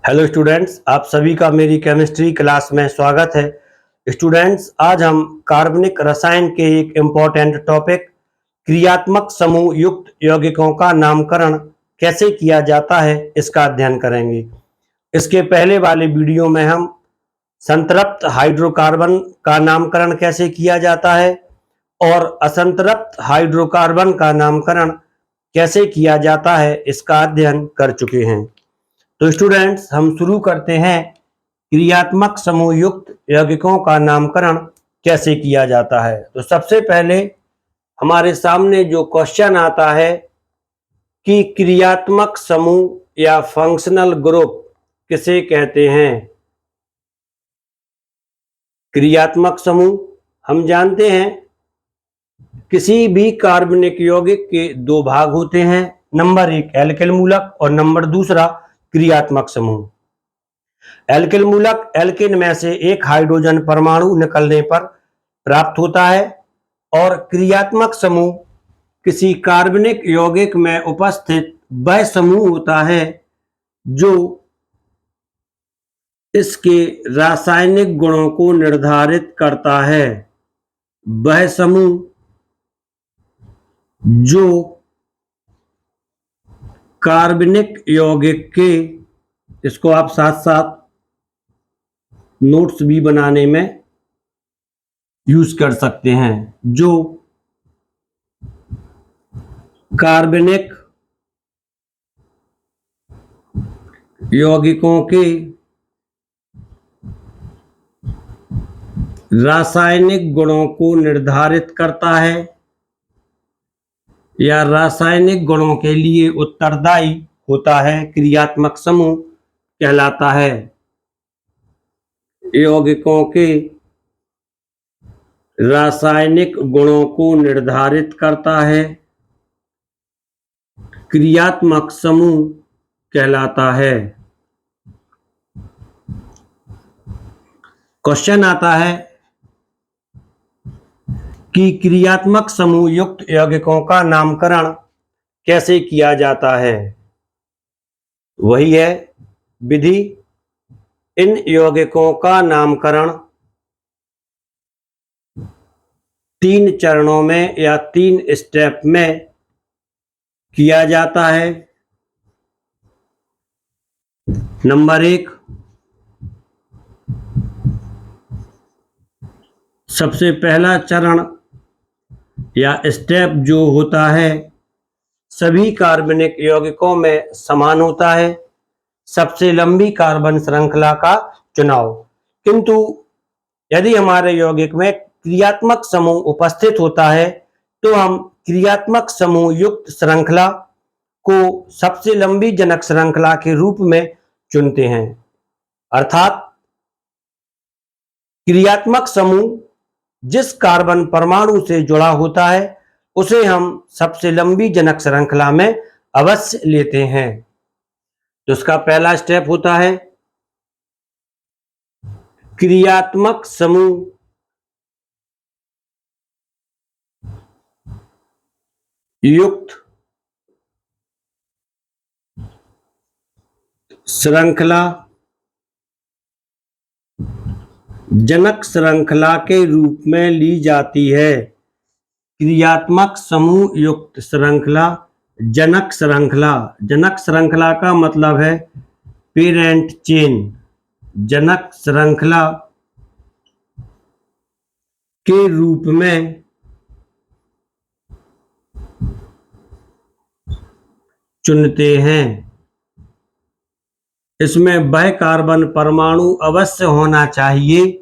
Hello students, आप सभी का मेरी केमिस्ट्री क्लास में स्वागत है। स्टूडेंट्स, आज हम कार्बनिक रसायन के एक इम्पॉर्टेंट टॉपिक क्रियात्मक समूह युक्त यौगिकों का नामकरण कैसे किया जाता है इसका अध्ययन करेंगे। इसके पहले वाले वीडियो में हम संतृप्त हाइड्रोकार्बन का नामकरण कैसे किया जाता है और असंतृप्त हाइड्रोकार्बन का नामकरण कैसे किया जाता है इसका अध्ययन कर चुके हैं। तो स्टूडेंट्स, हम शुरू करते हैं क्रियात्मक समूह युक्त यौगिकों का नामकरण कैसे किया जाता है। तो सबसे पहले हमारे सामने जो क्वेश्चन आता है कि क्रियात्मक समूह या फंक्शनल ग्रुप किसे कहते हैं। क्रियात्मक समूह हम जानते हैं किसी भी कार्बनिक यौगिक के दो भाग होते हैं, नंबर एक एल्किल मूलक और नंबर दूसरा क्रियात्मक समूह। एल्किल मूलक एल्किन में से एक हाइड्रोजन परमाणु निकलने पर प्राप्त होता है और क्रियात्मक समूह किसी कार्बनिक यौगिक में उपस्थित वह समूह होता है जो इसके रासायनिक गुणों को निर्धारित करता है। वह समूह जो कार्बनिक यौगिक के, इसको आप साथ साथ नोट्स भी बनाने में यूज कर सकते हैं, जो कार्बनिक यौगिकों के रासायनिक गुणों को निर्धारित करता है या रासायनिक गुणों के लिए उत्तरदायी होता है, क्रियात्मक समूह कहलाता है। यौगिकों के रासायनिक गुणों को निर्धारित करता है, क्रियात्मक समूह कहलाता है। क्वेश्चन आता है कि क्रियात्मक समूह युक्त यौगिकों का नामकरण कैसे किया जाता है। वही है विधि। इन यौगिकों का नामकरण 3 चरणों में या 3 स्टेप में किया जाता है। नंबर 1, सबसे पहला चरण या स्टेप जो होता है सभी कार्बनिक यौगिकों में समान होता है, सबसे लंबी कार्बन श्रृंखला का चुनाव। किंतु यदि हमारे यौगिक में क्रियात्मक समूह उपस्थित होता है तो हम क्रियात्मक समूह युक्त श्रृंखला को सबसे लंबी जनक श्रृंखला के रूप में चुनते हैं। अर्थात क्रियात्मक समूह जिस कार्बन परमाणु से जुड़ा होता है उसे हम सबसे लंबी जनक श्रृंखला में अवश्य लेते हैं। तो इसका पहला स्टेप होता है क्रियात्मक समूह युक्त श्रृंखला जनक श्रृंखला के रूप में ली जाती है। क्रियात्मक समूह युक्त श्रृंखला जनक श्रृंखला। जनक श्रृंखला का मतलब है पेरेंट चेन। जनक श्रृंखला के रूप में चुनते हैं। इसमें वह कार्बन परमाणु अवश्य होना चाहिए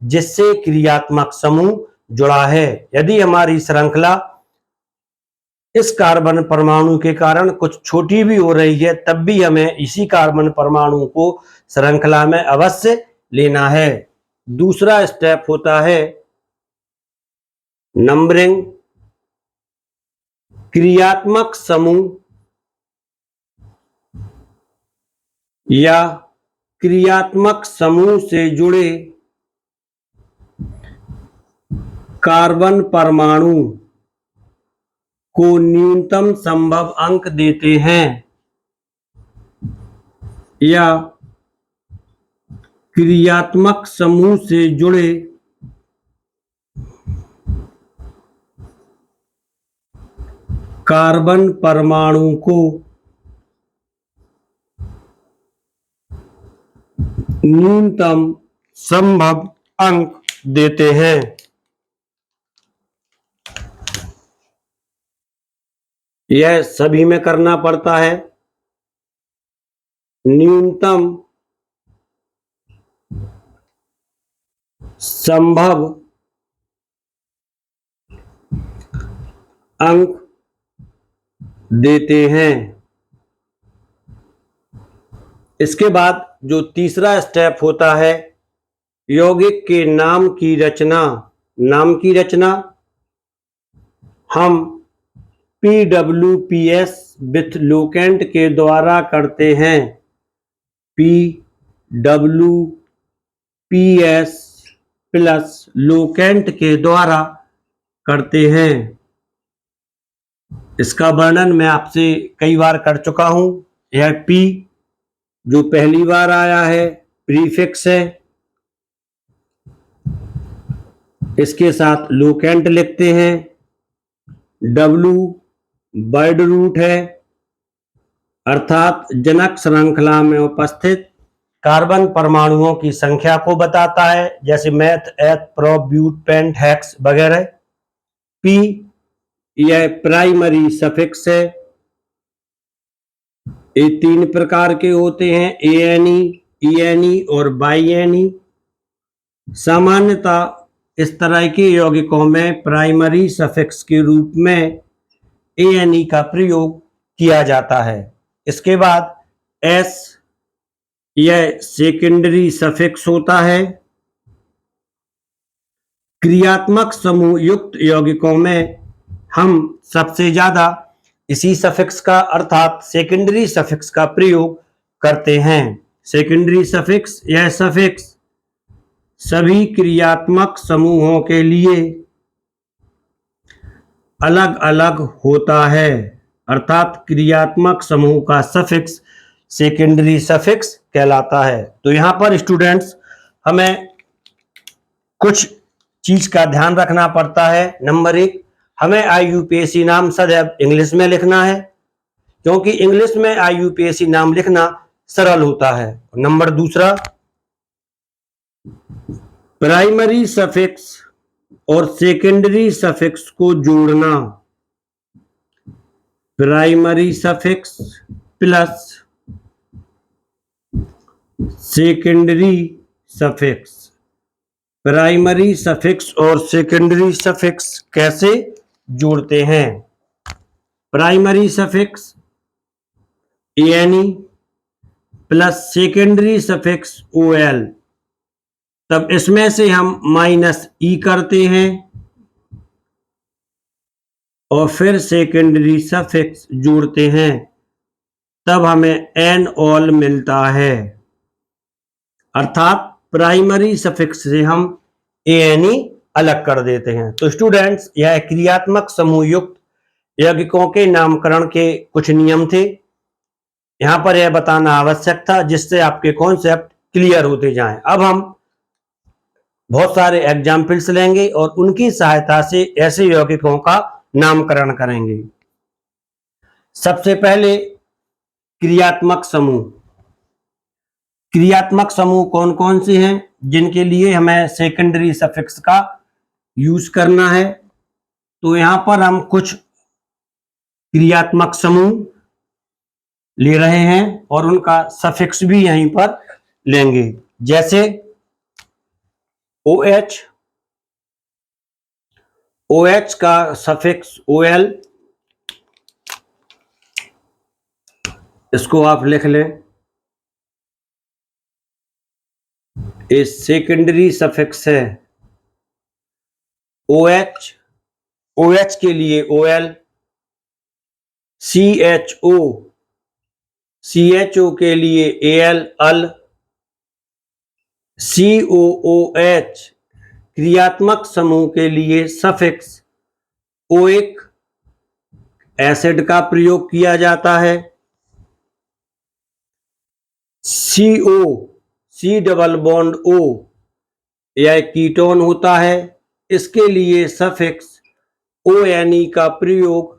जिससे क्रियात्मक समूह जुड़ा है। यदि हमारी श्रृंखला इस कार्बन परमाणु के कारण कुछ छोटी भी हो रही है तब भी हमें इसी कार्बन परमाणु को श्रृंखला में अवश्य लेना है। दूसरा स्टेप होता है नंबरिंग। क्रियात्मक समूह या क्रियात्मक समूह से जुड़े कार्बन परमाणु को न्यूनतम संभव अंक देते हैं या क्रियात्मक समूह से जुड़े कार्बन परमाणु को न्यूनतम संभव अंक देते हैं। यह सभी में करना पड़ता है। न्यूनतम संभव अंक देते हैं। इसके बाद जो तीसरा स्टेप होता है, यौगिक के नाम की रचना। नाम की रचना हम PWPS विथ लोकेंट के द्वारा करते हैं। PWPS प्लस लोकेंट के द्वारा करते हैं। इसका वर्णन मैं आपसे कई बार कर चुका हूं। यह P जो पहली बार आया है प्रीफिक्स है, इसके साथ लोकेंट लिखते हैं। W वर्ड रूट है, अर्थात जनक श्रृंखला में उपस्थित कार्बन परमाणुओं की संख्या को बताता है, जैसे मेथ, एथ, प्रोप, ब्यूट, पेंट, हेक्स वगैरह। P यह प्राइमरी सफिक्स है। ये 3 प्रकार के होते हैं, ANE, ENE और BINE। सामान्यतः इस तरह के यौगिकों में प्राइमरी सफिक्स के रूप में ANE का प्रयोग किया जाता है। इसके बाद S यह सेकेंडरी सफिक्स होता है। क्रियात्मक समूह युक्त यौगिकों में हम सबसे ज्यादा इसी सफिक्स का अर्थात सेकेंडरी सफिक्स का प्रयोग करते हैं। सेकेंडरी सफिक्स यह सफिक्स सभी क्रियात्मक समूहों के लिए अलग अलग होता है, अर्थात क्रियात्मक समूह का सफिक्स सेकेंडरी सफिक्स कहलाता है। तो यहां पर स्टूडेंट्स हमें कुछ चीज का ध्यान रखना पड़ता है। नंबर 1, हमें IUPAC नाम सदैव इंग्लिश में लिखना है, क्योंकि इंग्लिश में IUPAC नाम लिखना सरल होता है। नंबर 2, प्राइमरी सफिक्स और सेकेंडरी सफिक्स को जोड़ना। Primary suffix plus secondary suffix. Primary suffix और सेकेंडरी सफिक्स कैसे जोड़ते हैं? Primary suffix ANE plus secondary suffix OL, तब इसमें से हम -E करते हैं और फिर सेकेंडरी सफिक्स जोड़ते हैं, तब हमें NOL मिलता है। अर्थात प्राइमरी सफिक्स से हम ANE अलग कर देते हैं। तो स्टूडेंट्स, यह क्रियात्मक समूह युक्त यौगिकों के नामकरण के कुछ नियम थे। यहां पर यह बताना आवश्यक था, जिससे आपके कॉन्सेप्ट क्लियर होते जाएं। अब हम बहुत सारे एग्जाम्पल्स लेंगे और उनकी सहायता से ऐसे यौगिकों का नामकरण करेंगे। सबसे पहले क्रियात्मक समूह। क्रियात्मक समूह कौन कौन से हैं जिनके लिए हमें सेकेंडरी सफिक्स का यूज करना है? तो यहां पर हम कुछ क्रियात्मक समूह ले रहे हैं और उनका सफिक्स भी यहीं पर लेंगे, जैसे OH। OH का सफिक्स OL, इसको आप लिख लें। ये सेकेंडरी सफिक्स है OH। OH के लिए OL। CHO, CHO के लिए AL अल। COOH क्रियात्मक समूह के लिए सफिक्स ओइक एसिड का प्रयोग किया जाता है। CO C double bond O यह कीटोन होता है। इसके लिए सफिक्स ONE का प्रयोग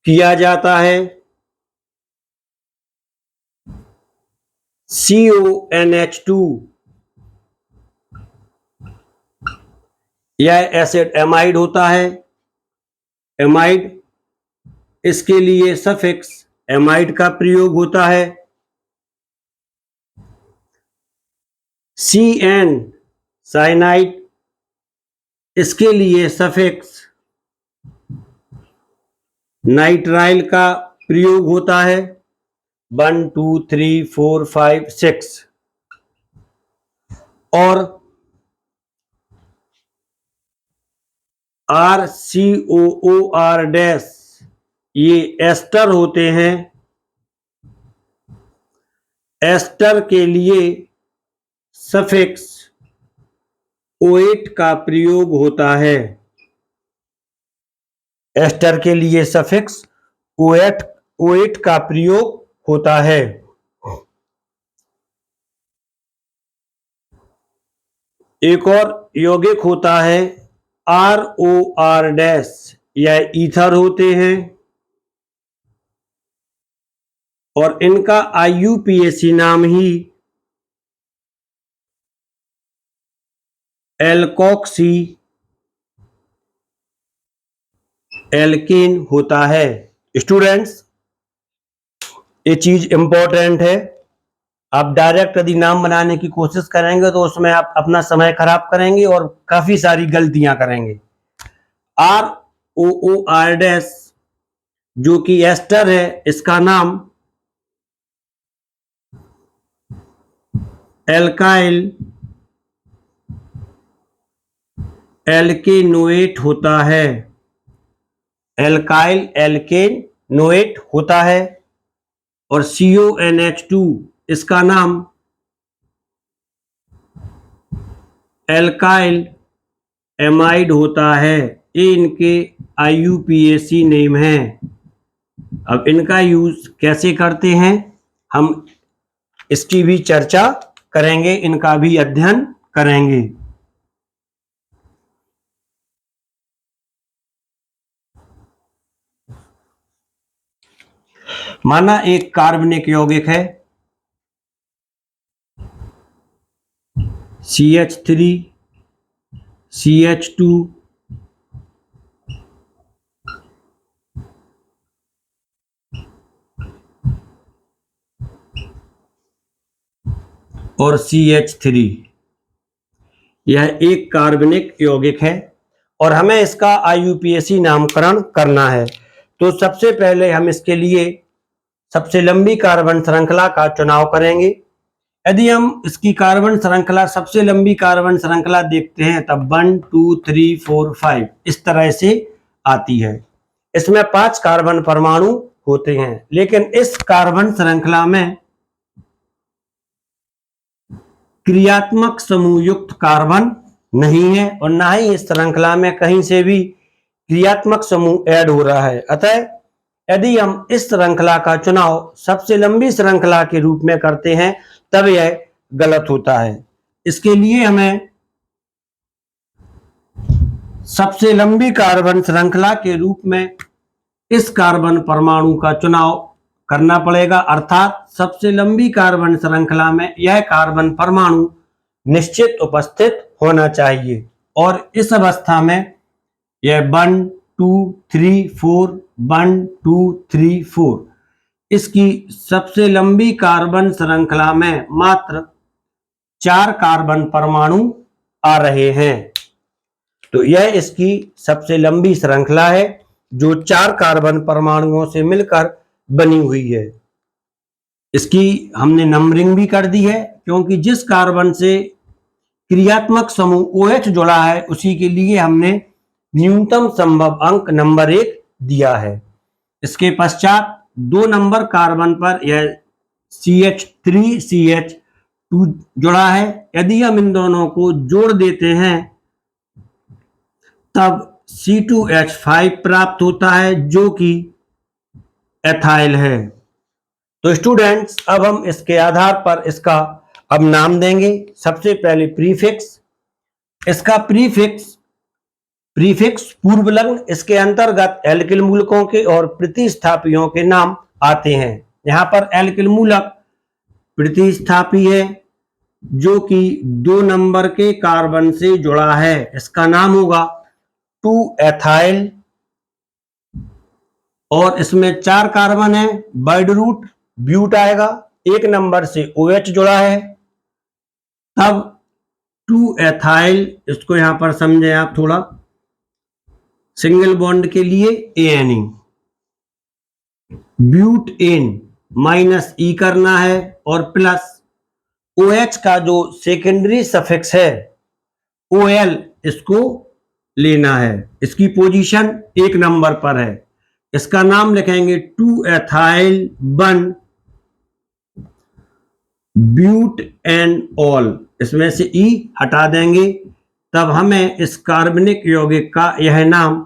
किया जाता है। CONH2 यह एसिड एमाइड होता है। एमाइड, इसके लिए सफिक्स एमाइड का प्रयोग होता है। CN साइनाइड, इसके लिए सफिक्स नाइट्राइल का प्रयोग होता है। 1 2 3 4 5 6 और RCOOR डैश ये एस्टर होते हैं। एस्टर के लिए सफिक्स OH का प्रयोग होता है। एस्टर के लिए सफिक्स OH का प्रयोग होता है। एक और यौगिक होता है ROR डैश, यह ईथर होते हैं और इनका IUPAC नाम ही एल्कोक्सी एल्केन होता है। स्टूडेंट्स, ये चीज इंपॉर्टेंट है। आप डायरेक्ट यदि नाम बनाने की कोशिश करेंगे तो उसमें आप अपना समय खराब करेंगे और काफी सारी गलतियां करेंगे। ROOR डैश जो कि एस्टर है, इसका नाम एल्काइल एल्केनोएट होता है। एल्काइल एल्केनोएट होता है। और CONH2 इसका नाम एल्काइल एमाइड होता है। ये इनके IUPAC नेम है। अब इनका यूज कैसे करते हैं हम इसकी भी चर्चा करेंगे, इनका भी अध्ययन करेंगे। माना एक कार्बनिक यौगिक है CH3 CH2 और CH3, यह एक कार्बनिक यौगिक है और हमें इसका IUPAC नामकरण करना है। तो सबसे पहले हम इसके लिए सबसे लंबी कार्बन श्रृंखला का चुनाव करेंगे। यदि हम इसकी कार्बन श्रृंखला, सबसे लंबी कार्बन श्रृंखला देखते हैं तब 1 2 3 4 5 इस तरह से आती है। इसमें 5 कार्बन परमाणु होते हैं, लेकिन इस कार्बन श्रृंखला में क्रियात्मक समूह युक्त कार्बन नहीं है और ना ही इस श्रृंखला में कहीं से भी क्रियात्मक समूह ऐड हो रहा है। अतः यदि हम इस श्रृंखला का चुनाव सबसे लंबी श्रृंखला के रूप में करते हैं तब यह गलत होता है। इसके लिए हमें सबसे लंबी कार्बन श्रृंखला के रूप में इस कार्बन परमाणु का चुनाव करना पड़ेगा, अर्थात सबसे लंबी कार्बन श्रृंखला में यह कार्बन परमाणु निश्चित उपस्थित होना चाहिए। और इस अवस्था में यह 1 2 3 4 1 2 3 4 इसकी सबसे लंबी कार्बन श्रृंखला में मात्र 4 कार्बन परमाणु आ रहे हैं। तो यह इसकी सबसे लंबी श्रृंखला है जो 4 कार्बन परमाणुओं से मिलकर बनी हुई है। इसकी हमने नंबरिंग भी कर दी है, क्योंकि जिस कार्बन से क्रियात्मक समूह OH जुड़ा है उसी के लिए हमने न्यूनतम संभव अंक नंबर 1 दिया है। इसके पश्चात 2 नंबर कार्बन पर यह CH3CH2 जुड़ा है। यदि हम इन दोनों को जोड़ देते हैं तब C2H5 प्राप्त होता है जो कि एथाइल है। तो स्टूडेंट्स, अब हम इसके आधार पर इसका अब नाम देंगे। सबसे पहले प्रीफिक्स, इसका प्रीफिक्स पूर्व लग्न, इसके अंतर्गत एल्किल मूलकों के और प्रतिस्थापियों के नाम आते हैं। यहां पर एल्किल मूलक प्रतिस्थापी है जो कि 2 नंबर के कार्बन से जुड़ा है, इसका नाम होगा 2 एथाइल, और इसमें 4 कार्बन है, वर्ड रूट ब्यूट आएगा, 1 नंबर से OH जुड़ा है, तब 2 एथाइल, इसको यहां पर समझे आप थोड़ा, सिंगल बॉन्ड के लिए ANE, bute N minus E करना है, और प्लस OH का जो सेकेंडरी सफिक्स है OL, इसको लेना है, इसकी पोजीशन 1 नंबर पर है, इसका नाम लिखेंगे 2 एथाइल 1 ब्यूट एन ऑल, इसमें से E हटा देंगे, तब हमें इस कार्बनिक यौगिक का यह नाम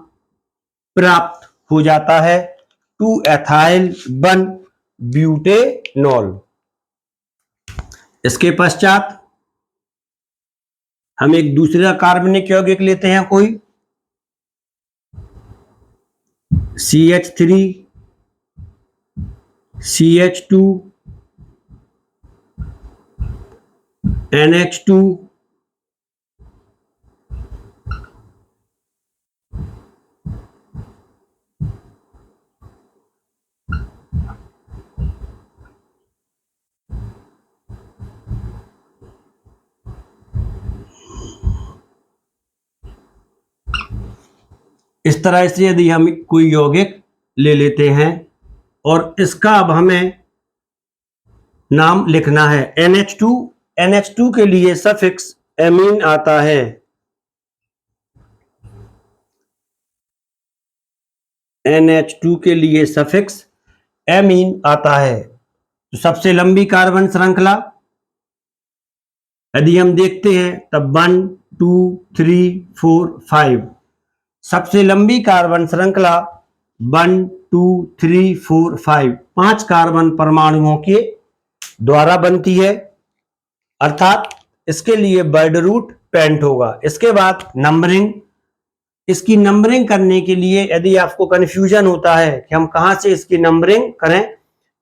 प्राप्त हो जाता है 2 एथाइल 1 ब्यूटेनॉल। इसके पश्चात हम एक दूसरा कार्बनिक यौगिक लेते हैं कोई, CH3 CH2 NH2 इस तरह से यदि हम कोई यौगिक ले लेते हैं और इसका अब हमें नाम लिखना है NH2 के लिए सफिक्स एमीन आता है, NH2 के लिए सफिक्स एमीन आता है। तो सबसे लंबी कार्बन श्रृंखला यदि हम देखते हैं तब 1 2 3 4 5, सबसे लंबी कार्बन श्रृंखला 1 2 3 4 5 5 कार्बन परमाणुओं के द्वारा बनती है, अर्थात इसके लिए वर्ड रूट पेंट होगा। इसके बाद नंबरिंग, इसकी नंबरिंग करने के लिए यदि आपको कंफ्यूजन होता है कि हम कहां से इसकी नंबरिंग करें,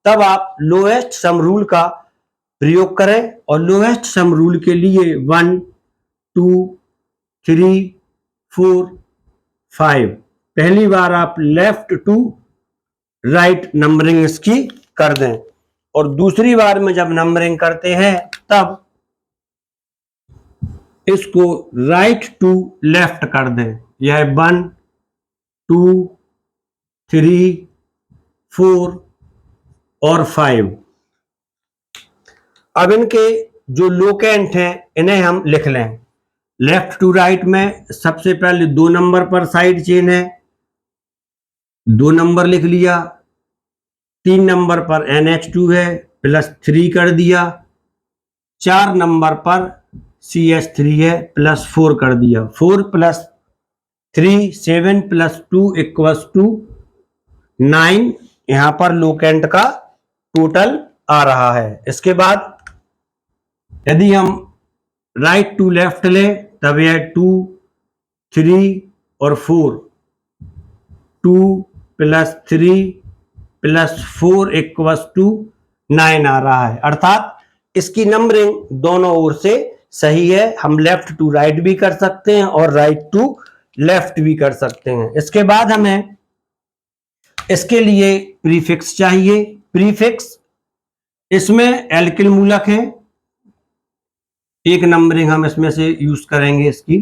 तब आप लोएस्ट सम रूल का प्रयोग करें, और लोएस्ट सम रूल के लिए 1 2 3 4 5 पहली बार आप लेफ्ट टू राइट नंबरिंग इसकी कर दें, और दूसरी बार में जब नंबरिंग करते हैं तब इसको राइट टू लेफ्ट कर दें। यह 1 2 3 4 और 5। अब इनके जो लोकेंट हैं इन्हें हम लिख लें। लेफ्ट टू राइट में सबसे पहले 2 नंबर पर साइड चेन है, 2 नंबर लिख लिया, 3 नंबर पर NH2 है, +3 कर दिया, 4 नंबर पर CH3 है, +4 कर दिया, 4 + 3 7 + 2 = 9, यहां पर लोकेंट का टोटल आ रहा है। इसके बाद यदि हम राइट टू लेफ्ट लें तब यह 2 3 और 4, 2 + 3 + 4 = 9 आ रहा है, अर्थात इसकी नंबरिंग दोनों ओर से सही है। हम लेफ्ट टू राइट भी कर सकते हैं और राइट टू लेफ्ट भी कर सकते हैं। इसके बाद हमें इसके लिए प्रीफिक्स चाहिए। प्रीफिक्स, इसमें एल्किल मूलक है, 1 नंबरिंग हम इसमें से यूज करेंगे, इसकी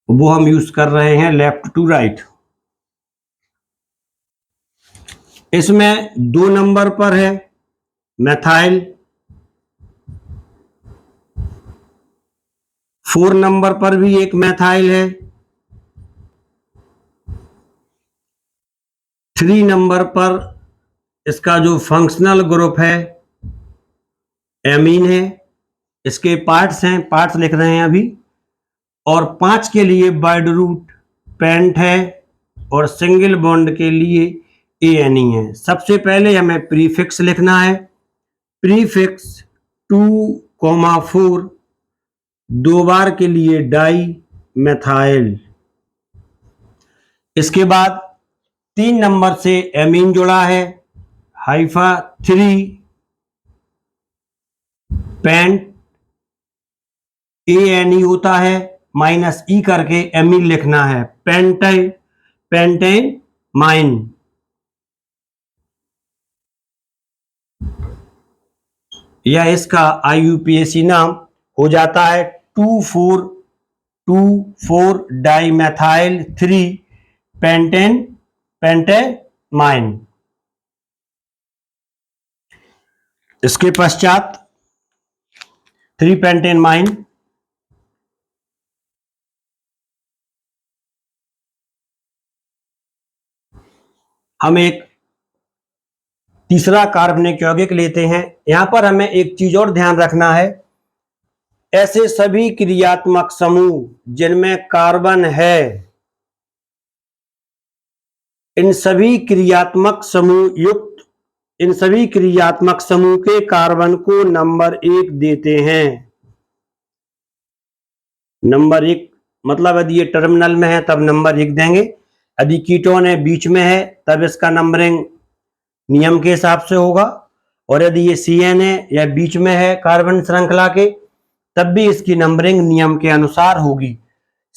वो हम यूज कर रहे हैं लेफ्ट टू राइट। इसमें 2 नंबर पर है मेथाइल, 4 नंबर पर भी एक मेथाइल है, 3 नंबर पर इसका जो फंक्शनल ग्रुप है एमीन है, इसके पार्ट्स हैं, पार्ट्स लिख रहे हैं अभी, और 5 के लिए वर्ड रूट पेंट है, और सिंगल बॉन्ड के लिए ANE है। सबसे पहले हमें प्रीफिक्स लिखना है। प्रीफिक्स 2,4 दो बार के लिए डाई मेथाइल। इसके बाद 3 नंबर से एमीन जुड़ा है, हाइफा 3 पेंट ANE होता है, माइनस ई करके एमीन लिखना है, पेंटेन माइन। यह इसका IUPAC नाम हो जाता है 2,4,2,4 डाइमेथाइल 3 पेंटेमाइन। इसके पश्चात 3 पेंटेमाइन हम एक तीसरा कार्बनिक यौगिक लेते हैं। यहां पर हमें एक चीज और ध्यान रखना है, ऐसे सभी क्रियात्मक समूह जिनमें कार्बन है, इन सभी क्रियात्मक समूह के कार्बन को नंबर 1 देते हैं। नंबर 1 मतलब यदि ये टर्मिनल में है तब नंबर 1 देंगे, यदि कीटोन है बीच में है तब इसका नंबरिंग नियम के हिसाब से होगा, और यदि ये CN है या बीच में है कार्बन श्रृंखला के तब भी इसकी नंबरिंग नियम के अनुसार होगी।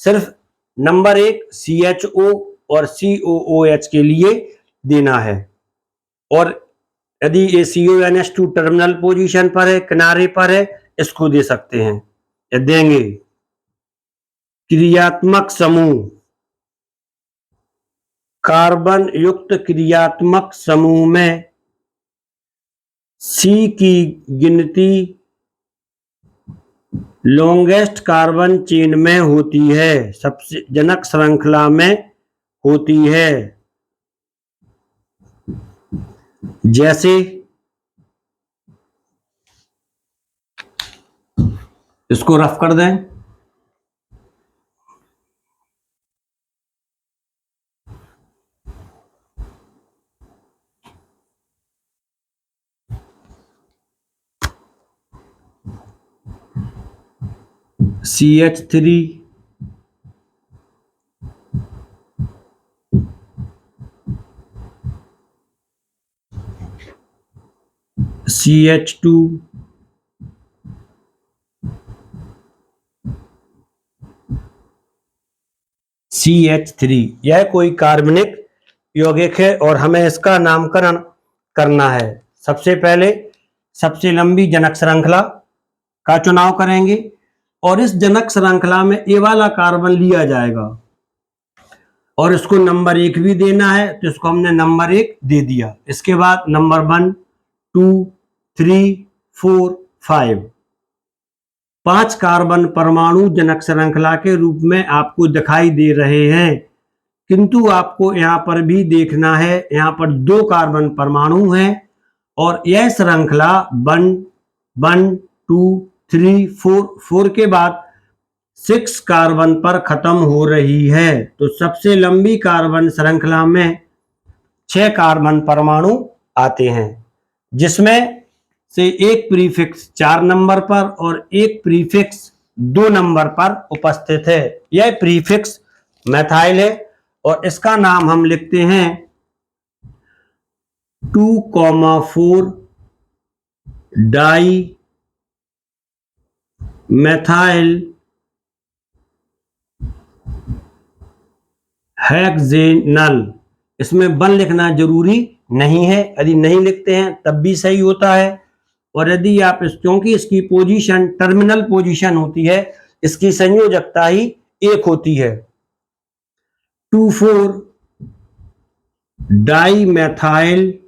सिर्फ नंबर 1 CHO और COOH के लिए देना है, और यदि ये CONH2 टर्मिनल पोजीशन पर है, किनारे पर है, इसको दे सकते हैं या देंगे। क्रियात्मक समूह, कार्बन युक्त क्रियात्मक समूह में C की गिनती लॉन्गेस्ट कार्बन चेन में होती है, सबसे जनक श्रृंखला में होती है। जैसे इसको रफ कर दें, CH3 CH2 CH3 यह कोई कार्बनिक यौगिक है और हमें इसका नामकरण करना है। सबसे पहले सबसे लंबी जनक श्रृंखला का चुनाव करेंगे और इस जनक श्रृंखला में ए वाला कार्बन लिया जाएगा और इसको नंबर 1 भी देना है, तो इसको हमने नंबर 1 दे दिया। इसके बाद नंबर 1, 2, 3, 4, 5 5 कार्बन परमाणु जनक श्रृंखला के रूप में आपको दिखाई दे रहे हैं, किंतु आपको यहाँ पर भी देखना है, यहाँ पर 2 कार्बन परमाणु हैं और यह श्रृंखला 1, 1, 2, 3, 4 के बाद 6 कार्बन पर खत्म हो रही है। तो सबसे लंबी कार्बन श्रृंखला में 6 कार्बन परमाणु आते हैं, जिसमें से एक प्रीफिक्स 4 नंबर पर और एक प्रीफिक्स 2 नंबर पर उपस्थित है। यह प्रीफिक्स मेथाइल है और इसका नाम हम लिखते हैं 2,4 डाई मेथाइल हेक्सेनल। इसमें 1 लिखना जरूरी नहीं है, यदि नहीं लिखते हैं तब भी सही होता है, और यदि आप क्योंकि इसकी पोजीशन टर्मिनल पोजीशन होती है, इसकी संयोजकता ही 1 होती है। 2,4 डाई मेथाइल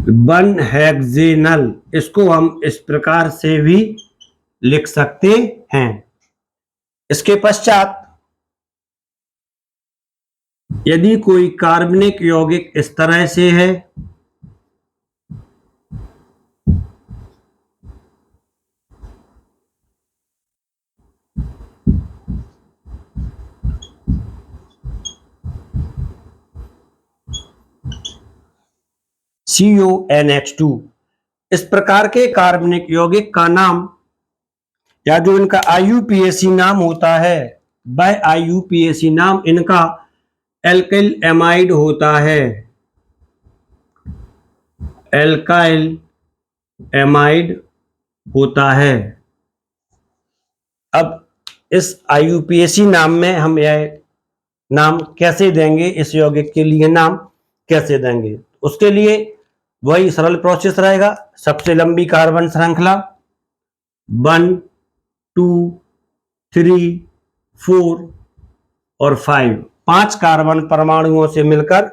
1 हेक्सेनल, इसको हम इस प्रकार से भी लिख सकते हैं। इसके पश्चात यदि कोई कार्बनिक यौगिक इस तरह से है, CONH2, इस प्रकार के कार्बनिक यौगिक का नाम या जो इनका IUPAC नाम होता है वह IUPAC नाम इनका एल्काइल एमाइड होता है। एल्काइल एमाइड होता है। अब इस IUPAC नाम में हम यह नाम कैसे देंगे, इस यौगिक के लिए नाम कैसे देंगे, उसके लिए वही सरल प्रोसेस रहेगा। सबसे लंबी कार्बन श्रृंखला 1 2 3 4 और 5 कार्बन परमाणुओं से मिलकर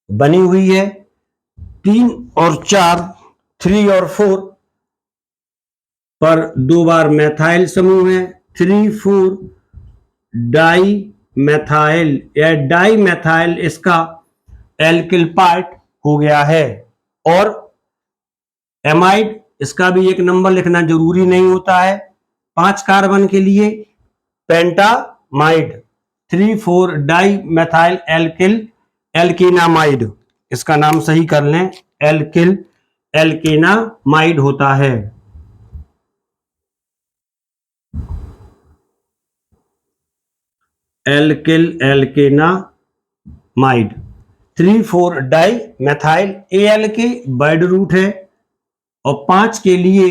बनी हुई है। 3 और 4 3 और 4 पर 2 बार मैथाइल समूह है। 3 4 डाई मैथाइल या डाई मैथाइल इसका एल्किल पार्ट हो गया है। और एमाइड इसका भी एक नंबर लिखना जरूरी नहीं होता है। 5 कार्बन के लिए पेंटामाइड 3 4 डाई मैथाइल एल्केनामाइड, इसका नाम सही कर लें, एल्केनामाइड होता है। एल्केनामाइड 3 4 डाई मैथाइल AL के वर्ड रूट है और 5 के लिए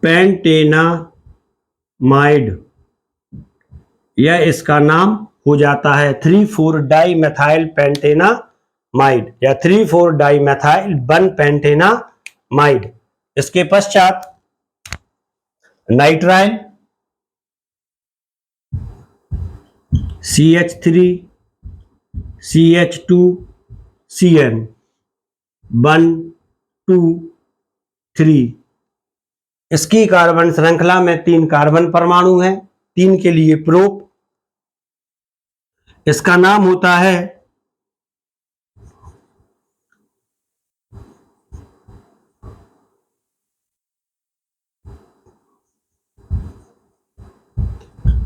पेंटेनामाइड, यह इसका नाम हो जाता है 3 4 डाई मैथाइल पेंटेनामाइड या 3 4 डाई मैथाइल 1 पेंटेनामाइड। इसके पश्चात नाइट्राइल CH3 CH2 CN 1 2 3। इसकी कार्बन श्रृंखला में 3 कार्बन परमाणु हैं। 3 के लिए प्रोप, इसका नाम होता है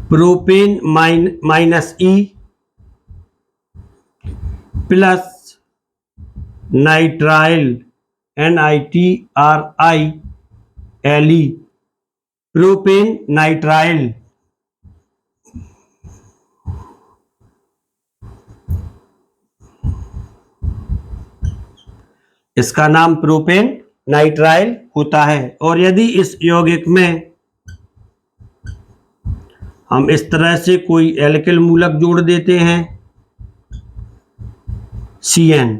propane -E plus nitrile NITRILE propane nitrile. इसका नाम प्रोपेन नाइट्राइल होता है। और यदि इस यौगिक में हम इस तरह से कोई एल्किल मूलक जोड़ देते हैं CN,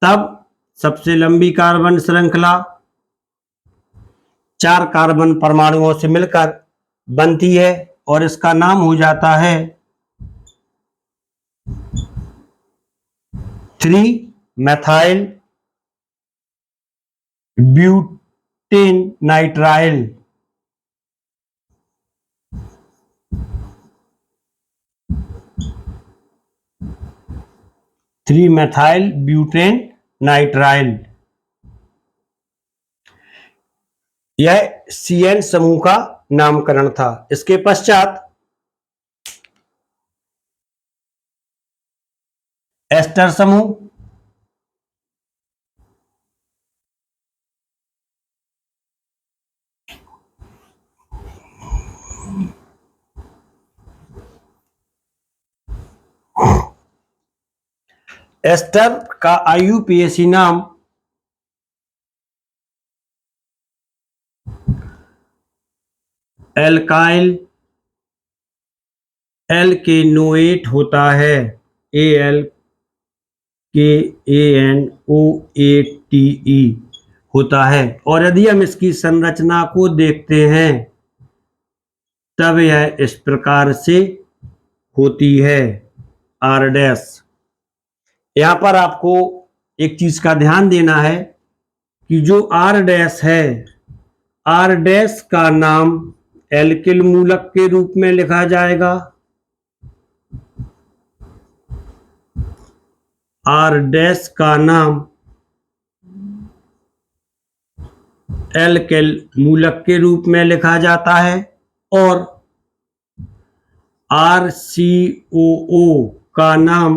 तब सबसे लंबी कार्बन श्रृंखला 4 कार्बन परमाणुओं से मिलकर बनती है और इसका नाम हो जाता है 3 methyl butane nitrile. 3 methyl butane nitrile, यह CN समूह का नामकरण था। इसके पश्चात एस्टर समूह, एस्टर का IUPAC नाम एल्काइल एल्केनोएट होता है, ALKANOATE होता है। और यदि हम इसकी संरचना को देखते हैं तब यह इस प्रकार से होती है R'। यहाँ पर आपको एक चीज का ध्यान देना है कि जो R' है, R' का नाम एल्किल मूलक के रूप में लिखा जाएगा। R' का नाम एल्किल मूलक के रूप में लिखा जाता है और RCOO का नाम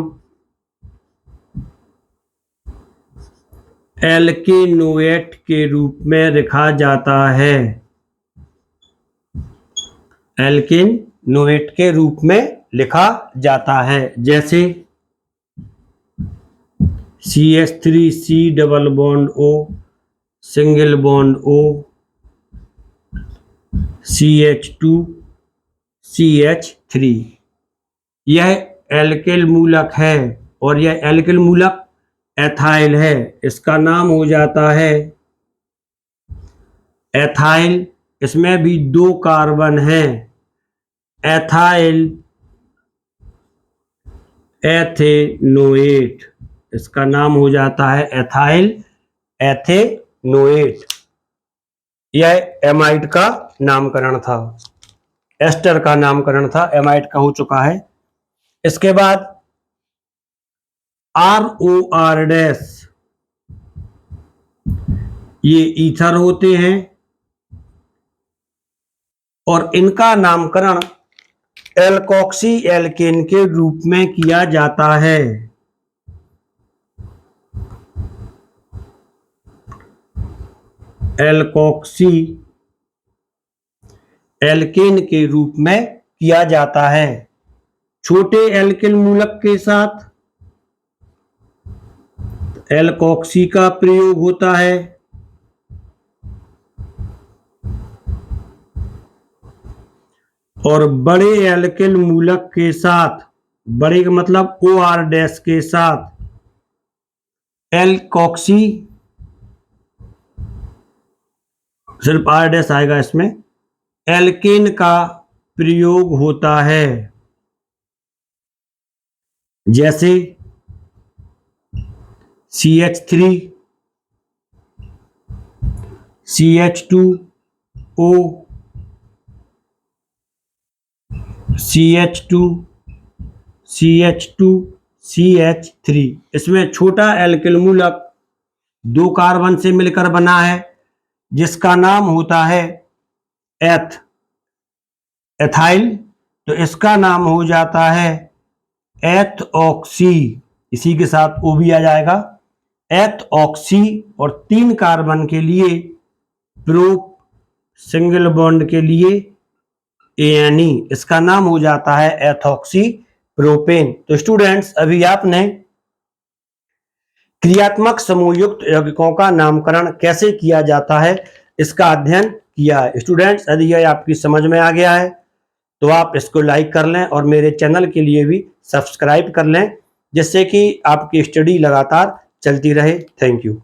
एल्केनोएट के रूप में लिखा जाता है। एल्केनोएट के रूप में लिखा जाता है, जैसे CH3 double bond O, single bond O, CH2 CH3। यह एल्किल मूलक है और यह एल्किल मूलक एथाइल है। इसका नाम हो जाता है एथाइल। इसमें भी 2 कार्बन हैं, एथाइल एथेनोएट। इसका नाम हो जाता है एथाइल एथेनोएट। यह एमाइड का नामकरण था, एस्टर का नामकरण था, एमाइड का हो चुका है। इसके बाद ROR डैश, ये ईथर होते हैं और इनका नामकरण एल्कोक्सी एल्केन के रूप में किया जाता है। एल्कोक्सी एल्केन के रूप में किया जाता है। छोटे एल्किल मूलक के साथ एल्कोक्सी का प्रयोग होता है और बड़े एल्किल मूलक के साथ, बड़े का मतलब OR डैश के साथ एल्कोक्सी, सिर्फ R डैश आएगा इसमें, एल्केन का प्रयोग होता है, जैसे CH3 CH2O CH2 CH2 CH3। इसमें छोटा एल्किल मूलक 2 कार्बन से मिलकर बना है, जिसका नाम होता है एथाइल। तो इसका नाम हो जाता है एथऑक्सी। इसी के साथ O भी आ जाएगा, एथऑक्सी। और 3 कार्बन के लिए प्रोप, सिंगल बॉन्ड के लिए ANE। इसका नाम हो जाता है एथॉक्सी प्रोपेन। तो स्टूडेंट्स, अभी आपने क्रियात्मक समूह युक्त यौगिकों का नामकरण कैसे किया जाता है इसका अध्ययन किया है। स्टूडेंट्स, यदि यह आपकी समझ में आ गया है तो आप इसको लाइक कर लें और मेरे चैनल के लिए भी सब्सक्राइब कर लें, जिससे कि आपकी स्टडी लगातार चलती रहे। Thank you.